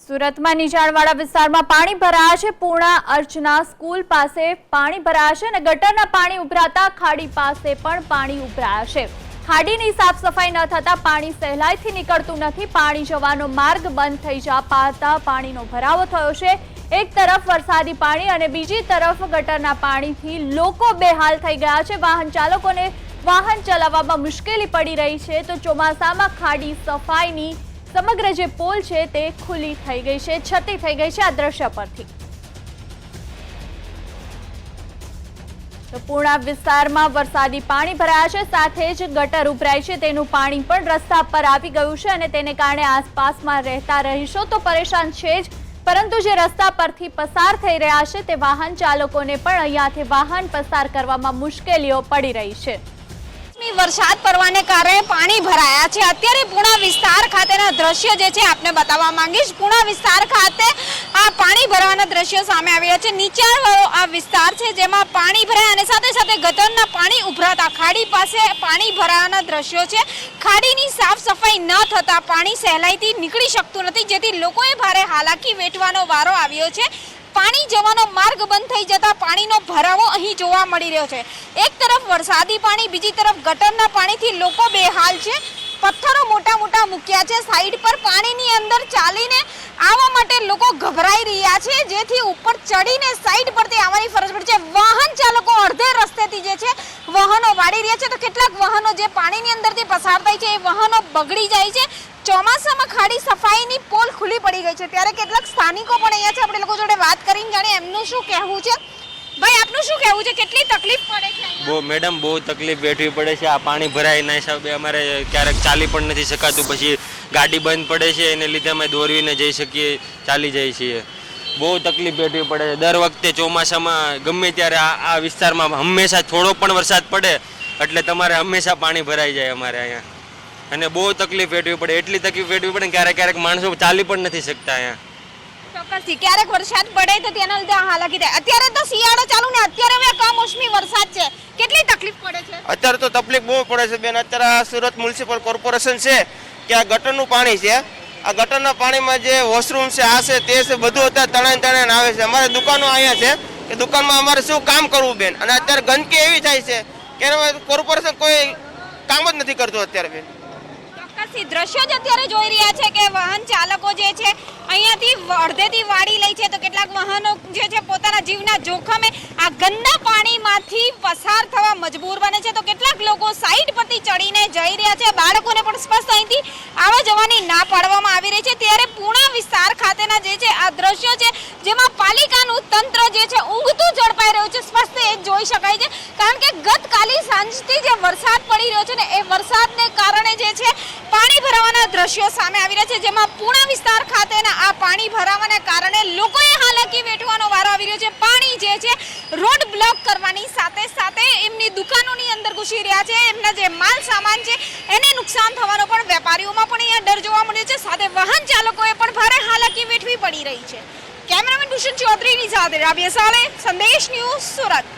સુરતમાં નીચાણવાળા વિસ્તારમાં પાણી ભરાયા છે। પૂર્ણા અર્ચના સ્કૂલ પાસે પાણી ભરાયા છે અને ગટરના પાણી ઉભરાતા ખાડી પાસે પણ પાણી ઉભરાયા છે। ખાડીની સાફ સફાઈ ન થતા પાણી સહેલાઈથી નીકળતું નથી। પાણી જવાનો માર્ગ બંધ થઈ જતા પાણીનો ભરાવો થયો છે। એક તરફ વરસાદી પાણી અને બીજી તરફ ગટરના પાણીથી લોકો બેહાલ થઈ ગયા છે। વાહન ચાલકોને વાહન ચલાવવામાં મુશ્કેલી પડી રહી છે। તો ચોમાસામાં ખાડી સફાઈની समग्र जे पोल छे ते खुली थई गई छे, छती थई गई छे। आ दृश्य परथी तो पूर्णा विस्तारमां वरसादी पाणी भराया छे, साथे ज गटर उभराई छे तेनुं पाणी पण रस्ता पर आवी गयुं छे अने तेने कारणे आसपासमां रहता रहीशो तो परेशान छे ज, परंतु जे रस्ता परथी पसार थई रह्या छे ते वाहन चालकोने पण अहींयाथी वाहन पसार करवामां मुश्केलीओ पड़ी रही छे। वरसाद पड़वाने कारण पानी भराया है। अत्यारे पूर्णा विस्तार खातेना दृश्य जे छे आपने बतावा मांगीश। पूर्णा विस्तार खाते आ पानी भरवाना दृश्य सामे आवी रह्या छे। नीचाणवाळो आ विस्तार छे जेमां पाणी भराय अने साथे साथे गटરના पाणी उभराता खाड़ी पासे पाणी भरावाना दृश्यो छे। खाड़ीनी साफ सफाई न थता पाणी सहेलाईथी નીકળી શકતું નથી, જેથી લોકોએ ભારે હાલાકી વેઠવાનો વારો આવ્યો છે। पाणी जवानो मार्ग बंद थई जता पाणीनो भरावो अहीं जोवा मळी रह्यो छे। एक तरफ वरसादी पाणी, बीजी तरफ गटरना पाणीथी लोको बेहाल छे। पत्थरो मोटा मोटा मूक्या छे साइड पर। पाणीनी अंदर चालीने आवा माटे लोको गभराई रह्या छे, जेथी उपर चढ़ीने साइड परथी आवવાની फरज पड़े छे। वाहन चालको अर्धे रस्तेथी जे छे वाहनो वाड़ी रह्या छे, तो કેટલાક વાહનો જે પાણીની અંદરથી પસાર થાય છે એ વાહનો બગડી જાય છે। ચોમાસામાં ખાડી સફાઈની પોલ ખુલ્લી પડી ગઈ છે, ત્યારે કેટલાક સ્થાનિકો પણ અહીંયા છે। આપણે લોકો જોડે વાત કરીને જાણીએ એમનું શું કહેવું છે। ભાઈ, આપનું શું કહેવું છે? કેટલી તકલીફ પડે છે અહીંયા? મેડમ બહુ તકલીફ વેઠવી પડે છે। આ પાણી ભરાયના હિસાબે અમારે ક્યારેક ચાલી પણ નથી શકાતું, પછી ગાડી બંધ પડે છે, એને લીધે અમે દોરવીને જઈ શકીએ, ચાલી જઈએ છીએ। બહુ તકલીફ વેઠવી પડે છે। દર વખતે ચોમાસામાં ગમે ત્યારે આ વિસ્તારમાં હંમેશા થોડો પણ વરસાદ પડે એટલે તમારે હંમેશા પાણી ભરાઈ જાય અમારે અહીંયા, અને બહુ તકલીફ વેઠવી પડે। એટલી તકલીફ વેઠવી પડે ક્યારેક ક્યારેક માણસો ચાલી પણ નથી શકતા અહીંયા। ચોક્કસથી ક્યારેક વરસાદ પડે તો તેના લીધે હાલાકી થાય। અત્યારે તો શિયાળો ચાલુ ને અત્યારે હવે કમોસમી વરસાદ છે, કેટલી તકલીફ પડે છે? અત્યારે તો તકલીફ બહુ પડે છે બેન। અત્યારે સુરત મ્યુનિસિપલ કોર્પોરેશન છે કે આ ગટરનું પાણી છે, આ ગટરના પાણીમાં જે વોશરૂમ છે, આ છે, તે છે, બધું અત્યારે તણાઈને આવે છે। અમારે દુકાનો અહીંયા છે કે દુકાનમાં અમારે શું કામ કરવું બેન, અને અત્યારે ગંદકી એવી થાય છે કે કોર્પોરેશન કોઈ કામ જ નથી કરતું અત્યારે બેન। દ્રશ્યો જ અત્યારે જોઈ રહ્યા છે કે વાહન ચાલકો જે છે અહીંયાથી અડધેથી વાડી લે છે, તો કેટલાક વાહનો જે છે પોતાના જીવના જોખમે આ ગંદા પાણીમાંથી પસાર થવા મજબૂર બને છે। તો કેટલાક લોકો સાઈડ પરથી ચડીને જઈ રહ્યા છે, બાળકોને પણ સ્પષ્ટ અહીંથી આવવા જવાની ના પાડવામાં આવી રહી છે। ત્યારે પૂર્ણા વિસ્તાર ખાતેના જે છે આ દ્રશ્યો છે જેમાં પાલિકાનું તંત્ર જે છે ઊંઘતું ઝડપાઈ રહ્યું છે, સ્પષ્ટ એ જોઈ શકાય છે। કારણ કે ગતકાલી સાંજથી જે વરસાદ પડી રહ્યો છે ને એ વરસાદને કારણે જે છે પાણી ભરાવાના દ્રશ્યો સામે આવી રહ્યા છે, જેમાં પૂર્ણા વિસ્તાર ખાતેના આ પાણી ભરાવાના કારણે લોકોએ હાલાકી વેઠવાનો વારો આવી રહ્યો છે। પાણી જે છે રોડ બ્લોક કરવાની સાથે સાથે એમની દુકાનોની અંદર ઘૂસી રહ્યા છે, એમના જે માલ સામાન છે એને નુકસાન થવાનો પણ વેપારીઓમાં પણ અહીંયા ડર જોવા મળ્યો છે, સાથે વાહન ચાલકોએ પણ ભારે હાલાકી વેઠવી પડી રહી છે। કેમેરામેન ભૂષણ ચૌધરીની સાથે રાબિયા સાલે, સંદેશ ન્યૂઝ, સુરત।